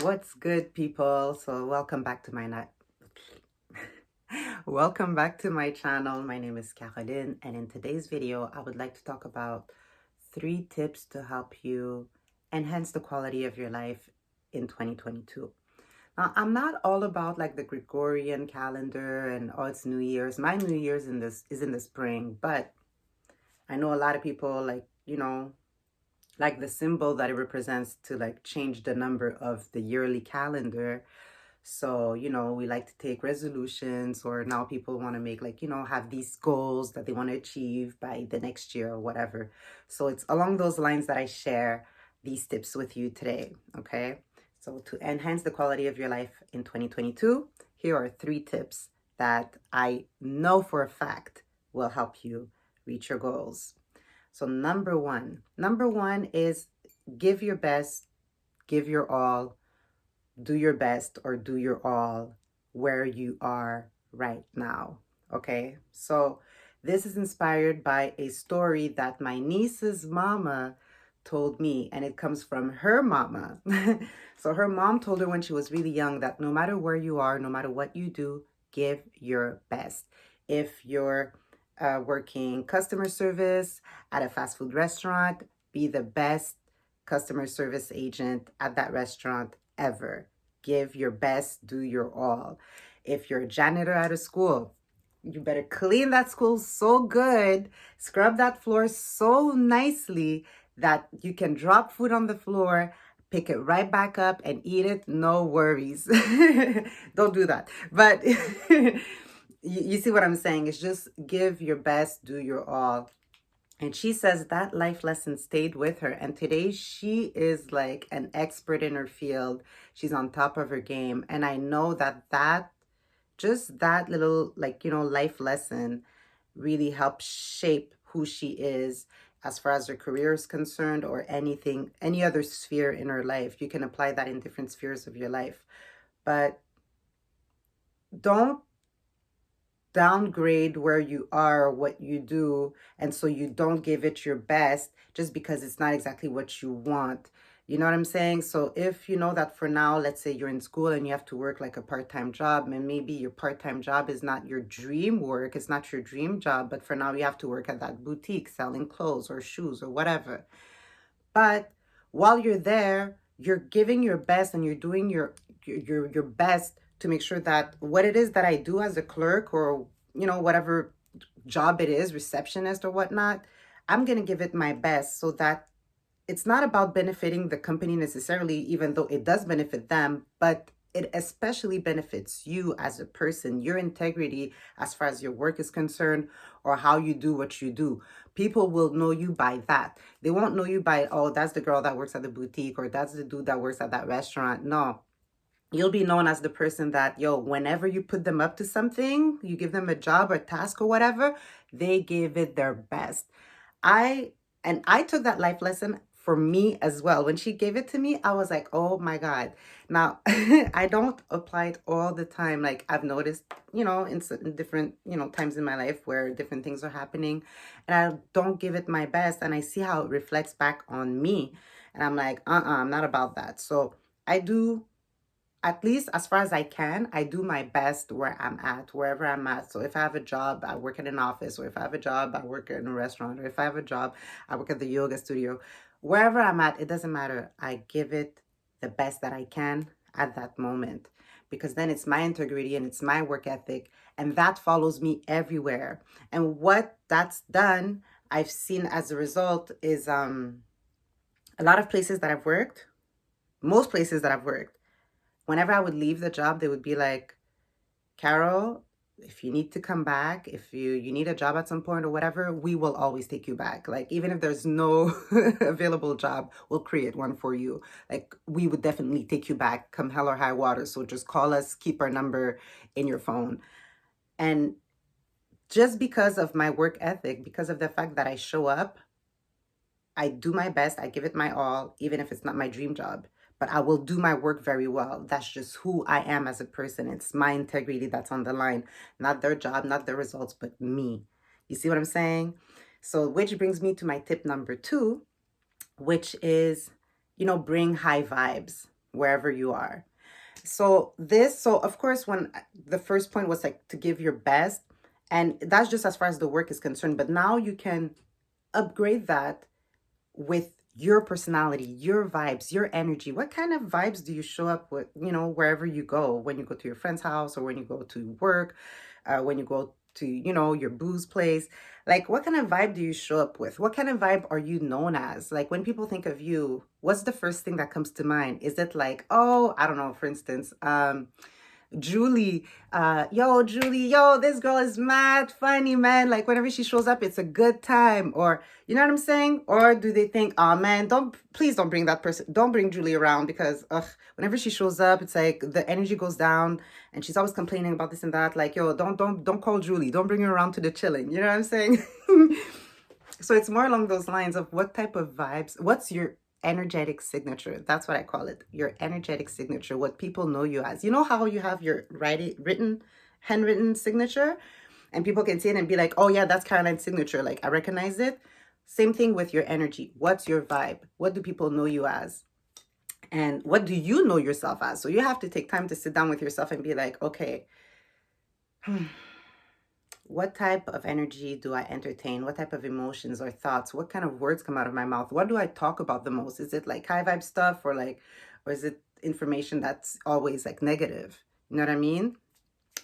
What's good, people? So welcome back to my welcome back to my channel. My name is Caroline, and in today's video, I would like to talk about 3 tips to help you enhance the quality of your life in 2022. Now, I'm not all about like the Gregorian calendar and oh, it's New Year's. My New Year's is in the spring, but I know a lot of people like the symbol that it represents to like change the number of the yearly calendar. So, we like to take resolutions, or now people want to make like, have these goals that they want to achieve by the next year or whatever. So it's along those lines that I share these tips with you today. Okay. So to enhance the quality of your life in 2022, here are 3 tips that I know for a fact will help you reach your goals. So number one is give your best, give your all, do your best or do your all where you are right now. Okay, so this is inspired by a story that my niece's mama told me, and it comes from her mama. So her mom told her when she was really young that no matter where you are, no matter what you do, give your best. If you're working customer service at a fast food restaurant, be the best customer service agent at that restaurant ever. Give your best, do your all. If you're a janitor at a school, you better clean that school so good, scrub that floor so nicely that you can drop food on the floor, pick it right back up and eat it, no worries. Don't do that. But you see what I'm saying? It's just give your best, do your all. And she says that life lesson stayed with her. And today she is like an expert in her field. She's on top of her game. And I know just that little, like, life lesson really helps shape who she is as far as her career is concerned, or anything, any other sphere in her life. You can apply that in different spheres of your life. But don't downgrade where you are or what you do, and so you don't give it your best just because it's not exactly what you want. You know what I'm saying? So if you know that for now, let's say you're in school and you have to work like a part-time job, and maybe your part-time job is not your dream work, it's not your dream job, but for now you have to work at that boutique selling clothes or shoes or whatever. But while you're there, you're giving your best and you're doing your best to make sure that what it is that I do as a clerk, or whatever job it is, receptionist or whatnot, I'm going to give it my best, so that it's not about benefiting the company necessarily, even though it does benefit them, but it especially benefits you as a person, your integrity as far as your work is concerned, or how you do what you do. People will know you by that. They won't know you by, oh, that's the girl that works at the boutique, or that's the dude that works at that restaurant. No, you'll be known as the person that, whenever you put them up to something, you give them a job or task or whatever, they give it their best. I took that life lesson for me as well. When she gave it to me, I was like, oh my God. Now, I don't apply it all the time. Like I've noticed, in certain different, times in my life where different things are happening and I don't give it my best, and I see how it reflects back on me. And I'm like, I'm not about that. So I do, at least as far as I can, I do my best where I'm at, wherever I'm at. So if I have a job, I work in an office, or if I have a job, I work in a restaurant, or if I have a job, I work at the yoga studio. Wherever I'm at, it doesn't matter. I give it the best that I can at that moment, because then it's my integrity and it's my work ethic, and that follows me everywhere. And what that's done, I've seen as a result is a lot of places that I've worked, most places that I've worked, whenever I would leave the job, they would be like, Carol, if you need to come back, if you need a job at some point or whatever, we will always take you back. Like, even if there's no available job, we'll create one for you. Like, we would definitely take you back, come hell or high water. So just call us, keep our number in your phone. And just because of my work ethic, because of the fact that I show up, I do my best, I give it my all, even if it's not my dream job. But I will do my work very well. That's just who I am as a person. It's my integrity that's on the line, not their job, not their results, but me. You see what I'm saying? So, which brings me to my tip number 2, which is, bring high vibes. wherever you are. So of course, when the first point was like to give your best, and that's just as far as the work is concerned, but now you can upgrade that with your personality, your vibes, your energy. What kind of vibes do you show up with, wherever you go, when you go to your friend's house or when you go to work, when you go to, your booze place? Like, what kind of vibe do you show up with? What kind of vibe are you known as? Like, when people think of you, what's the first thing that comes to mind? Is it like, oh, I don't know, for instance, Julie, Julie, this girl is mad funny, man. Like whenever she shows up, it's a good time. Or you know what I'm saying? Or do they think, oh man, please don't bring that person, don't bring Julie around because whenever she shows up, it's like the energy goes down and she's always complaining about this and that. Like, yo, don't call Julie, don't bring her around to the chilling. You know what I'm saying? So it's more along those lines of what type of vibes, what's your energetic signature? That's what I call it. Your energetic signature, what people know you as. You know how you have your handwritten signature, and people can see it and be like, oh yeah, that's Caroline's signature. Like I recognize it. Same thing with your energy. What's your vibe? What do people know you as? And what do you know yourself as? So you have to take time to sit down with yourself and be like, okay, what type of energy do I entertain? What type of emotions or thoughts? What kind of words come out of my mouth? What do I talk about the most? Is it like high vibe stuff or is it information that's always like negative? You know what I mean?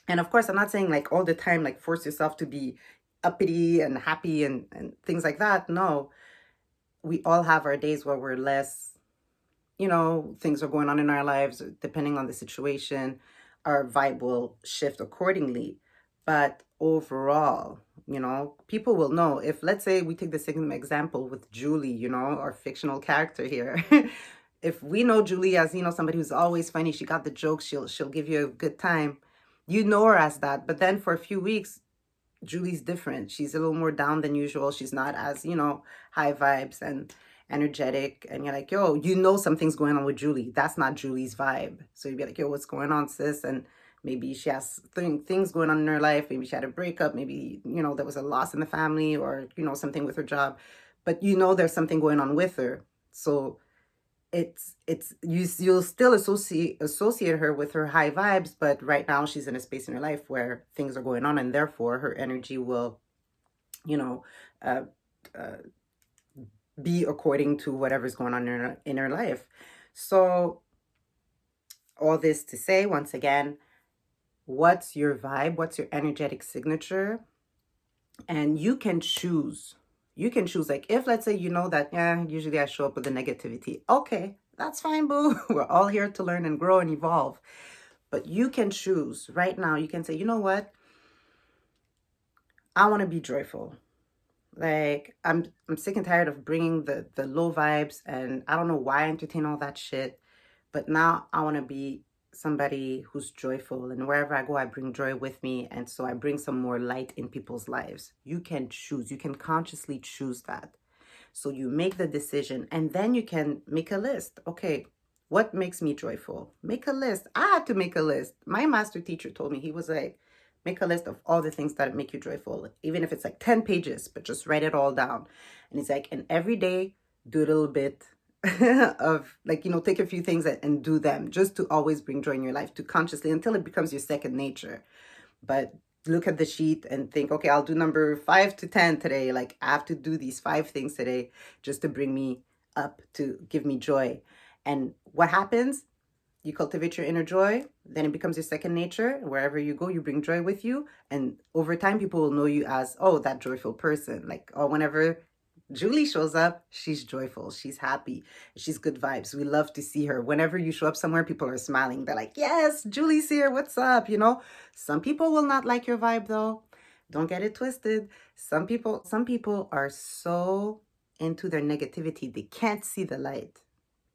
And of course, I'm not saying like all the time, like force yourself to be uppity and happy and things like that. No, we all have our days where we're less, things are going on in our lives, depending on the situation, our vibe will shift accordingly. But overall, people will know if, let's say, we take the same example with Julie, our fictional character here. If we know Julie as, somebody who's always funny, she got the jokes, she'll give you a good time. You know her as that. But then for a few weeks, Julie's different. She's a little more down than usual. She's not as, high vibes and energetic. And you're like, yo, something's going on with Julie. That's not Julie's vibe. So you'd be like, yo, what's going on, sis? And maybe she has things going on in her life. Maybe she had a breakup. Maybe, there was a loss in the family or, something with her job. But there's something going on with her. So you'll still associate her with her high vibes, but right now she's in a space in her life where things are going on, and therefore her energy will, you know, uh, uh, be according to whatever's going on in her life. So all this to say, once again, what's your vibe? What's your energetic signature? And you can choose. You can choose, like, if let's say that, yeah, usually I show up with the negativity. Okay, that's fine, boo. We're all here to learn and grow and evolve. But you can choose right now. You can say, you know what? I want to be joyful. Like, I'm sick and tired of bringing the low vibes, and I don't know why I entertain all that shit. But now I want to be somebody who's joyful, and wherever I go, I bring joy with me, and so I bring some more light in people's lives. You can choose. You can consciously choose that. So you make the decision, and then you can make a list. Okay, what makes me joyful? Make a list. I had to make a list. My master teacher told me, he was like, make a list of all the things that make you joyful, even if it's like 10 pages, but just write it all down. And he's like, and every day do a little bit of, like, take a few things and do them, just to always bring joy in your life, to consciously, until it becomes your second nature. But look at the sheet and think, okay, I'll do number 5 to 10 today. Like, I have to do these 5 things today just to bring me up, to give me joy. And what happens? You cultivate your inner joy, then it becomes your second nature. Wherever you go, you bring joy with you. And over time, people will know you as, oh, that joyful person. Like, oh, whenever Julie shows up, she's joyful, she's happy, she's good vibes. We love to see her. Whenever you show up somewhere, people are smiling. They're like, yes, Julie's here. What's up? Some people will not like your vibe though. Don't get it twisted. Some people are so into their negativity, they can't see the light.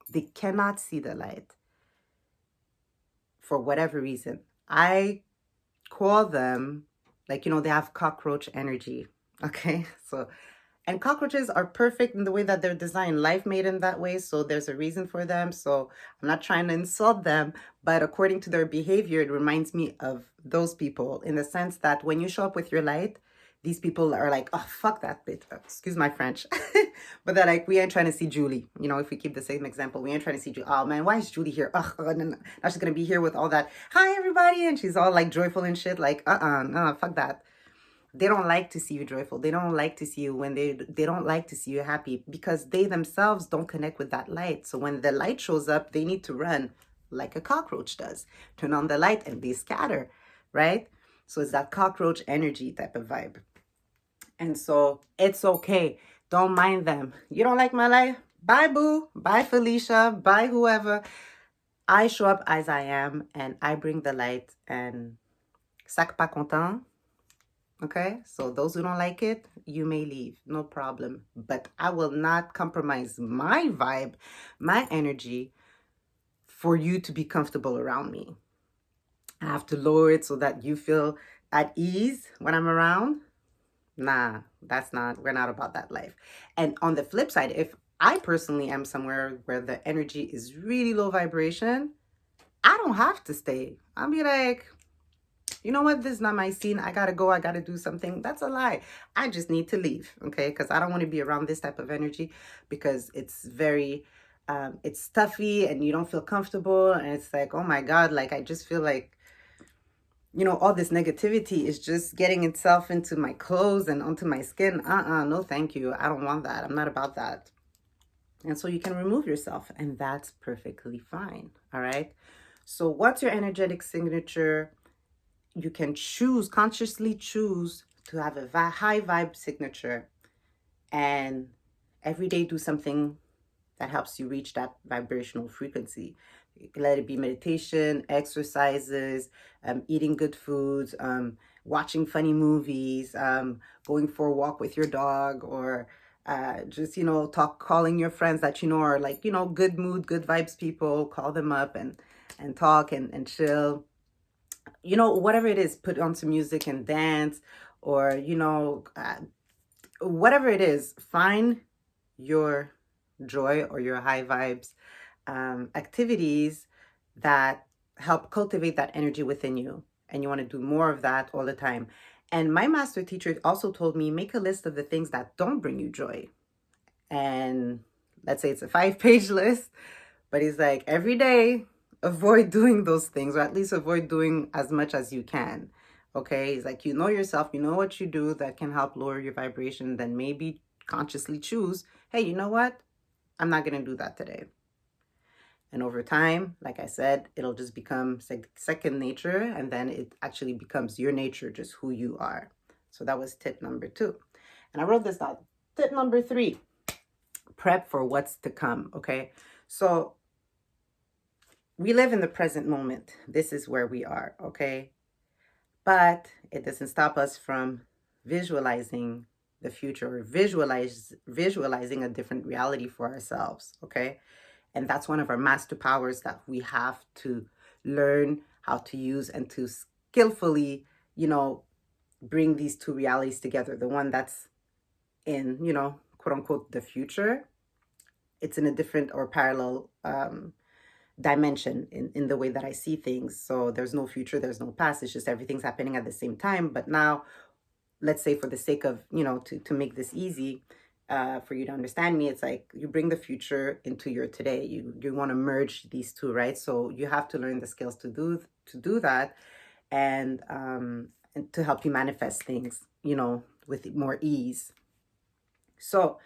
They cannot see the light for whatever reason. I call them, like, they have cockroach energy. Okay. And cockroaches are perfect in the way that they're designed. Life made them that way, so there's a reason for them. So I'm not trying to insult them, but according to their behavior, it reminds me of those people, in the sense that when you show up with your light, these people are like, oh, fuck that bitch. Excuse my French. But they're like, we ain't trying to see Julie. You know, if we keep the same example, we ain't trying to see Julie. Oh, man, why is Julie here? Oh, no, no. Now she's going to be here with all that. Hi, everybody. And she's all like joyful and shit. Like, no, fuck that. They don't like to see you joyful. They don't like to see you when they don't like to see you happy because they themselves don't connect with that light. So when the light shows up, they need to run like a cockroach does. Turn on the light and they scatter, right? So it's that cockroach energy type of vibe. And so it's okay. Don't mind them. You don't like my life? Bye, boo. Bye, Felicia. Bye, whoever. I show up as I am and I bring the light and sac pas content. Okay, so those who don't like it, you may leave, no problem. But I will not compromise my vibe, my energy for you to be comfortable around me. I have to lower it so that you feel at ease when I'm around. Nah, we're not about that life. And on the flip side, if I personally am somewhere where the energy is really low vibration, I don't have to stay. I'll be like, you know what, this is not my scene. I gotta go. I gotta do something. That's a lie. I just need to leave, okay? Because I don't want to be around this type of energy because it's very, it's stuffy and you don't feel comfortable. And it's like, oh my God, like I just feel like, you know, all this negativity is just getting itself into my clothes and onto my skin. No, thank you. I don't want that. I'm not about that. And so you can remove yourself, and that's perfectly fine. All right. So, what's your energetic signature? You can consciously choose to have a high vibe signature and every day do something that helps you reach that vibrational frequency. Let it be meditation, exercises, eating good foods, watching funny movies, going for a walk with your dog, or just, you know, calling your friends that you know are like, you know, good mood, good vibes people, call them up and talk and chill. You know, whatever it is, put on some music and dance, or, you know, whatever it is, find your joy or your high vibes activities that help cultivate that energy within you. And you want to do more of that all the time. And my master teacher also told me, make a list of the things that don't bring you joy. And let's say it's a 5-page list, but he's like, every day, avoid doing those things, or at least avoid doing as much as you can. Okay. He's like, you know yourself, you know what you do that can help lower your vibration, then maybe consciously choose, hey, you know what? I'm not going to do that today. And over time, like I said, it'll just become second nature, and then it actually becomes your nature, just who you are. So that was tip number 2. And I wrote this down. Tip number 3, prep for what's to come. Okay. So we live in the present moment. This is where we are. Okay. But it doesn't stop us from visualizing the future, or visualizing a different reality for ourselves. Okay. And that's one of our master powers that we have to learn how to use and to skillfully, you know, bring these two realities together. The one that's in, you know, quote unquote, the future. It's in a different or parallel dimension in the way that I see things. So there's no future, there's no past. It's just everything's happening at the same time. But now, let's say for the sake of, you know, to make this easy, for you to understand me, it's like you bring the future into your today. You want to merge these two, right? So you have to learn the skills to do that, and to help you manifest things, you know, with more ease. So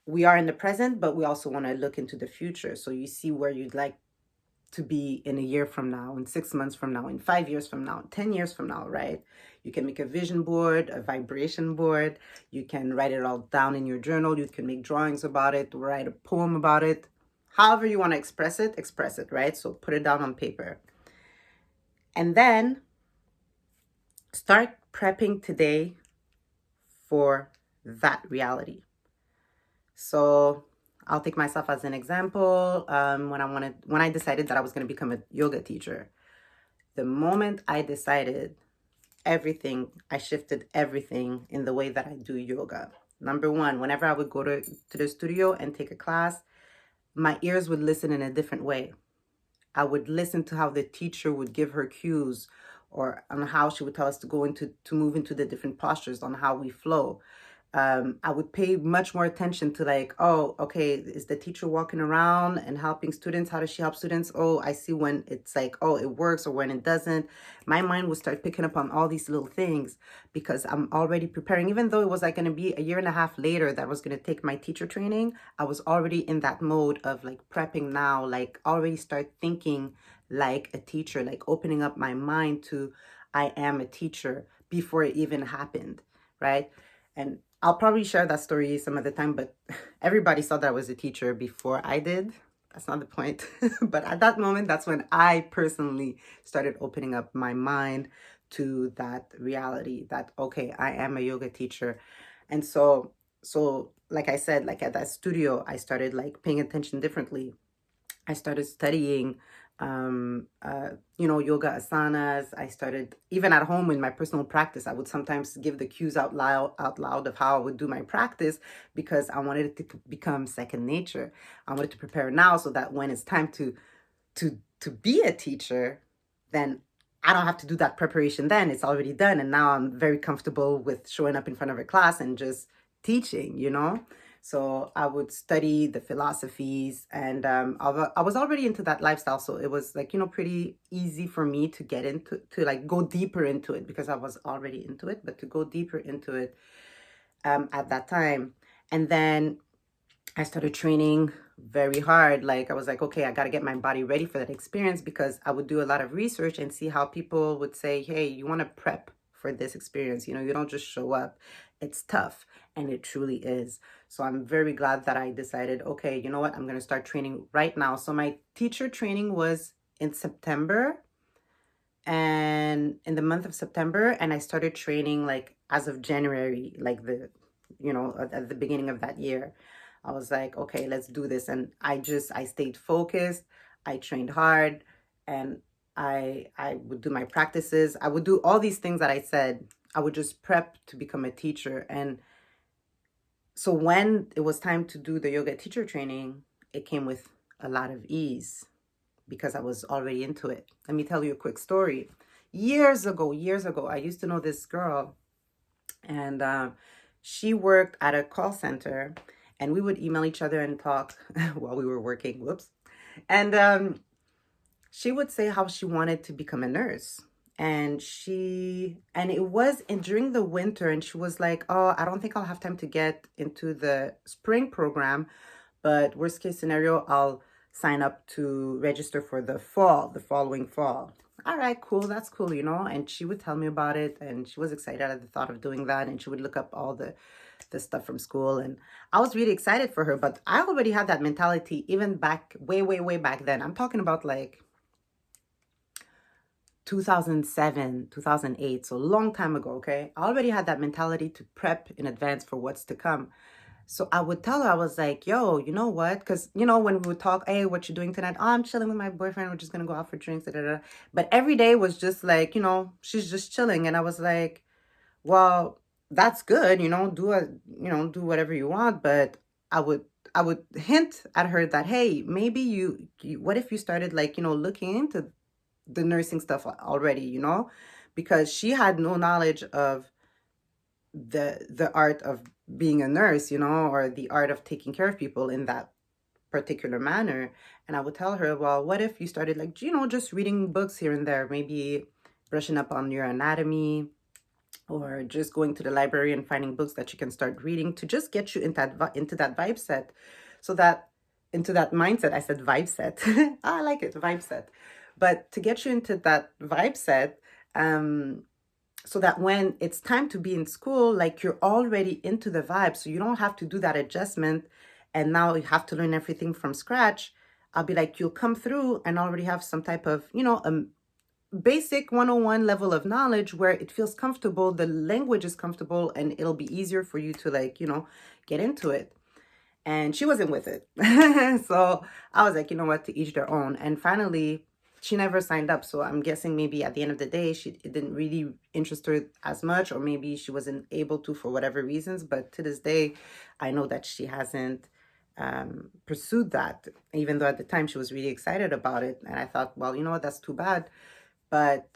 we are in the present, but we also want to look into the future. So you see where you'd like to be in a year from now, in 6 months from now, in 5 years from now, 10 years from now, right? You can make a vision board, a vibration board. You can write it all down in your journal. You can make drawings about it, write a poem about it. However you want to express it, right? So put it down on paper. And then start prepping today for that reality. So I'll take myself as an example. When I decided that I was going to become a yoga teacher, the moment I decided, I shifted everything in the way that I do yoga. Number one, whenever I would go to the studio and take a class, my ears would listen in a different way. I would listen to how the teacher would give her cues, or on how she would tell us to go into, to move into the different postures on how we flow. I would pay much more attention to like, oh, okay, is the teacher walking around and helping students? How does she help students? Oh, I see when it's like, oh, it works or when it doesn't. My mind would start picking up on all these little things because I'm already preparing. Even though it was like going to be a year and a half later that I was going to take my teacher training, I was already in that mode of like prepping now, like already start thinking like a teacher, like opening up my mind to I am a teacher before it even happened, right? And I'll probably share that story some other time, but everybody saw that I was a teacher before I did. That's not the point. But at that moment, that's when I personally started opening up my mind to that reality that, okay, I am a yoga teacher. And so like I said, like at that studio, I started like paying attention differently. I started studying, yoga asanas. I started even at home in my personal practice. I would sometimes give the cues out loud of how I would do my practice because I wanted it to become second nature. I wanted to prepare now so that when it's time to be a teacher, then I don't have to do that preparation then. It's already done. And now I'm very comfortable with showing up in front of a class and just teaching, you know? So I would study the philosophies and I was already into that lifestyle. So it was like, pretty easy for me to get into, to like go deeper into it because I was already into it, but to go deeper into it at that time. And then I started training very hard. Like I was like, okay, I got to get my body ready for that experience because I would do a lot of research and see how people would say, hey, you want to prep for this experience. You don't just show up. It's tough. And it truly is. So I'm very glad that I decided, okay, you know what? I'm going to start training right now. So my teacher training was in September and in the month of September. And I started training like as of January, like at the beginning of that year. I was like, okay, let's do this. And I stayed focused. I trained hard and I would do my practices. I would do all these things that I said. I would just prep to become a teacher. And so when it was time to do the yoga teacher training, it came with a lot of ease because I was already into it. Let me tell you a quick story. Years ago, I used to know this girl and she worked at a call center and we would email each other and talk while we were working. Whoops. And she would say how she wanted to become a nurse. And it was during the winter, and she was like, oh, I don't think I'll have time to get into the spring program, but worst case scenario, I'll sign up to register for the following fall. All right, cool. That's cool, And she would tell me about it, and she was excited at the thought of doing that, and she would look up all the stuff from school, and I was really excited for her. But I already had that mentality even back way, way, way back then. I'm talking about like 2007, 2008, so a long time ago, okay? I already had that mentality to prep in advance for what's to come. So I would tell her, I was like, yo, you know what? Because, when we would talk, hey, what you doing tonight? Oh, I'm chilling with my boyfriend. We're just going to go out for drinks. Da, da, da. But every day was just like, she's just chilling. And I was like, well, that's good, do whatever you want. But I would hint at her that, hey, maybe what if you started like, looking into the nursing stuff already, because she had no knowledge of the art of being a nurse, or the art of taking care of people in that particular manner. And I would tell her, well, what if you started like, just reading books here and there, maybe brushing up on your anatomy, or just going to the library and finding books that you can start reading to just get you into that vibe set, so that into that mindset. I said vibe set. I like it, vibe set. But to get you into that vibe set, so that when it's time to be in school, like you're already into the vibe, so you don't have to do that adjustment and now you have to learn everything from scratch. I'll be like, you'll come through and already have some type of, basic 101 level of knowledge where it feels comfortable, the language is comfortable, and it'll be easier for you to like, get into it. And she wasn't with it. So I was like, you know what, to each their own. And finally, she never signed up. So I'm guessing maybe at the end of the day, it didn't really interest her as much, or maybe she wasn't able to for whatever reasons. But to this day, I know that she hasn't pursued that, even though at the time she was really excited about it. And I thought, well, you know what, that's too bad. But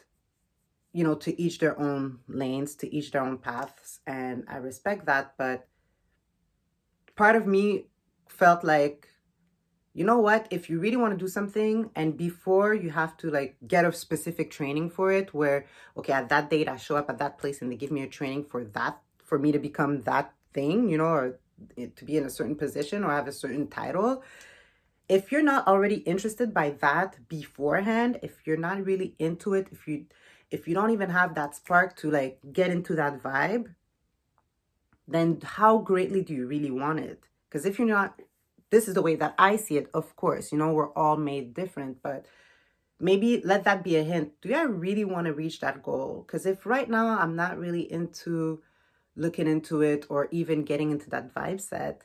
to each their own lanes, to each their own paths. And I respect that. But part of me felt like, you know what, if you really want to do something, and before you have to like get a specific training for it, where, okay, at that date, I show up at that place and they give me a training for that, for me to become that thing, or to be in a certain position or have a certain title. If you're not already interested by that beforehand, if you're not really into it, if you don't even have that spark to like get into that vibe, then how greatly do you really want it? Because if you're not, this is the way that I see it, of course, we're all made different, but maybe let that be a hint. Do I really want to reach that goal? Because if right now I'm not really into looking into it or even getting into that vibe set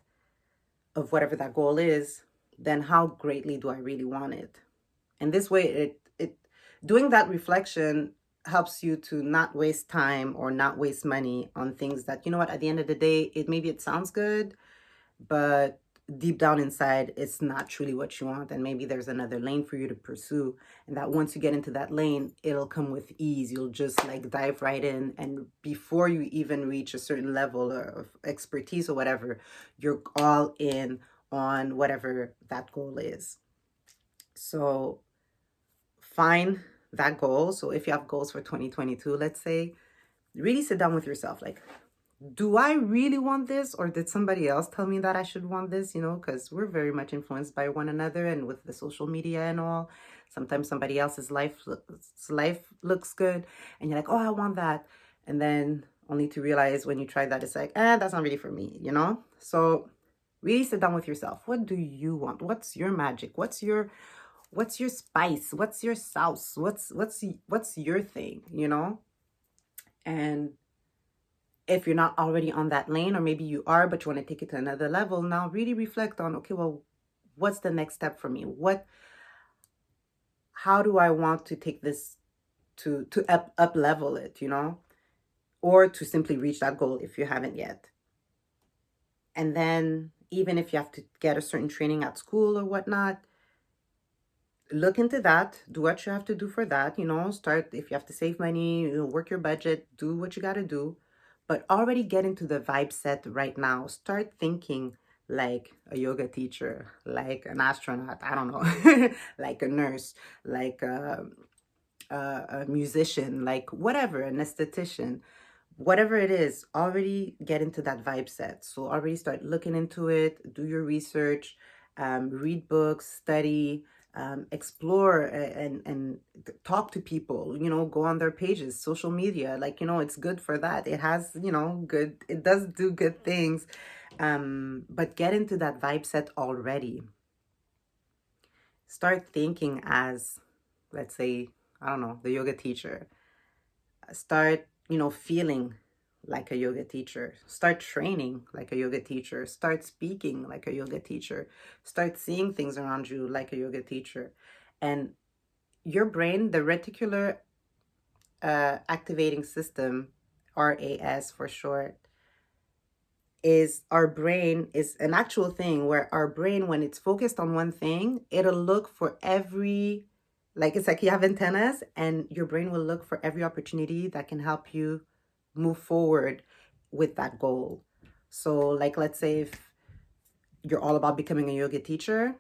of whatever that goal is, then how greatly do I really want it? And this way, it doing that reflection helps you to not waste time or not waste money on things that, you know what, at the end of the day, maybe it sounds good, but deep down inside, it's not truly what you want. And maybe there's another lane for you to pursue. And that once you get into that lane, it'll come with ease. You'll just like dive right in. And before you even reach a certain level of expertise or whatever, you're all in on whatever that goal is. So find that goal. So if you have goals for 2022, let's say, really sit down with yourself. Like, do I really want this, or did somebody else tell me that I should want this? Because we're very much influenced by one another, and with the social media and all, sometimes somebody else's life looks good and you're like, oh, I want that. And then only to realize when you try that, it's like, that's not really for me, So really sit down with yourself. What do you want? What's your magic? What's your spice? What's your sauce? What's your thing, And if you're not already on that lane, or maybe you are, but you want to take it to another level, now really reflect on, okay, well, what's the next step for me? How do I want to take this to up level it, or to simply reach that goal if you haven't yet. And then even if you have to get a certain training at school or whatnot, look into that, do what you have to do for that, start, if you have to save money, work your budget, do what you got to do. But already get into the vibe set right now. Start thinking like a yoga teacher, like an astronaut, I don't know, like a nurse, like a musician, like whatever, an esthetician, whatever it is, already get into that vibe set. So already start looking into it, do your research, read books, study, explore, and talk to people, go on their pages, social media, like, it's good for that. It has, it does do good things. But get into that vibe set already. Start thinking as, let's say, I don't know, the yoga teacher. Start, feeling like a yoga teacher. Start training like a yoga teacher. Start speaking like a yoga teacher. Start seeing things around you like a yoga teacher. And your brain, the reticular activating system, RAS for short, is our brain is an actual thing where our brain, when it's focused on one thing, it'll look for every, like, it's like you have antennas, and your brain will look for every opportunity that can help you move forward with that goal. So like, let's say if you're all about becoming a yoga teacher,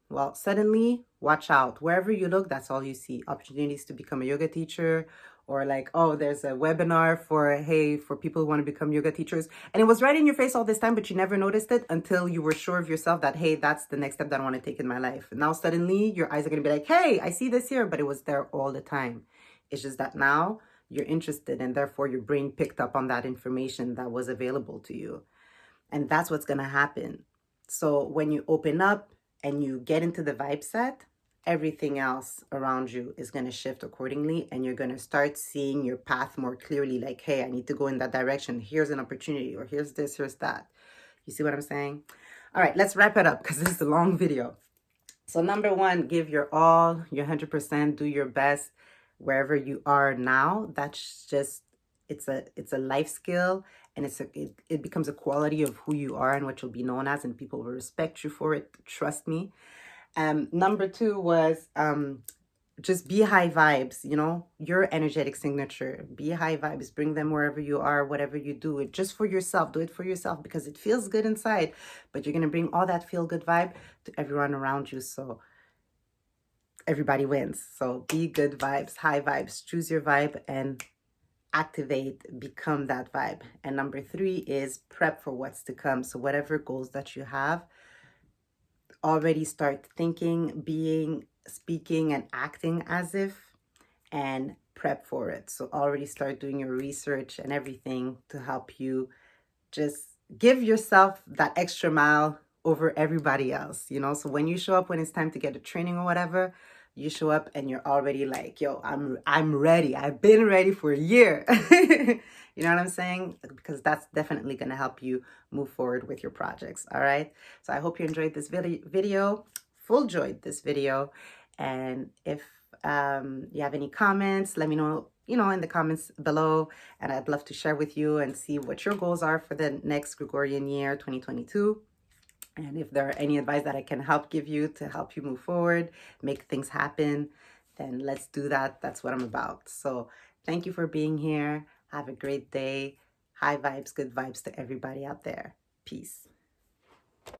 well, suddenly, watch out. Wherever you look, that's all you see. Opportunities to become a yoga teacher, or like, oh, there's a webinar for people who want to become yoga teachers. And it was right in your face all this time, but you never noticed it until you were sure of yourself that, hey, that's the next step that I want to take in my life. Now, suddenly, your eyes are going to be like, hey, I see this here, but it was there all the time. It's just that now you're interested, and therefore your brain picked up on that information that was available to you. And that's what's going to happen. So when you open up and you get into the vibe set, everything else around you is going to shift accordingly, and you're going to start seeing your path more clearly. Like, hey, I need to go in that direction. Here's an opportunity, or here's this, here's that. You see what I'm saying? All right, let's wrap it up because this is a long video. So number one, give your all, your 100%, do your best wherever you are now. That's just, it's a life skill, and it becomes a quality of who you are and what you'll be known as, and people will respect you for it. Trust me. Number two was just be high vibes, you know, your energetic signature. Be high vibes, bring them wherever you are, whatever you do. It just for yourself. Do it for yourself because it feels good inside, but you're going to bring all that feel good vibe to everyone around you. So everybody wins. So be good vibes, high vibes. Choose your vibe and activate, become that vibe. And number 3 is prep for what's to come. So whatever goals that you have, already start thinking, being, speaking, and acting as if, and prep for it. So already start doing your research and everything to help you just give yourself that extra mile over everybody else, you know? So when you show up, when it's time to get a training or whatever, you show up and you're already like, yo, I'm ready. I've been ready for a year. You know what I'm saying? Because that's definitely going to help you move forward with your projects. All right. So I hope you enjoyed this video, full joyed this video. And if you have any comments, let me know, you know, in the comments below, and I'd love to share with you and see what your goals are for the next Gregorian year 2022. And if there are any advice that I can help give you to help you move forward, make things happen, then let's do that. That's what I'm about. So thank you for being here. Have a great day. High vibes, good vibes to everybody out there. Peace.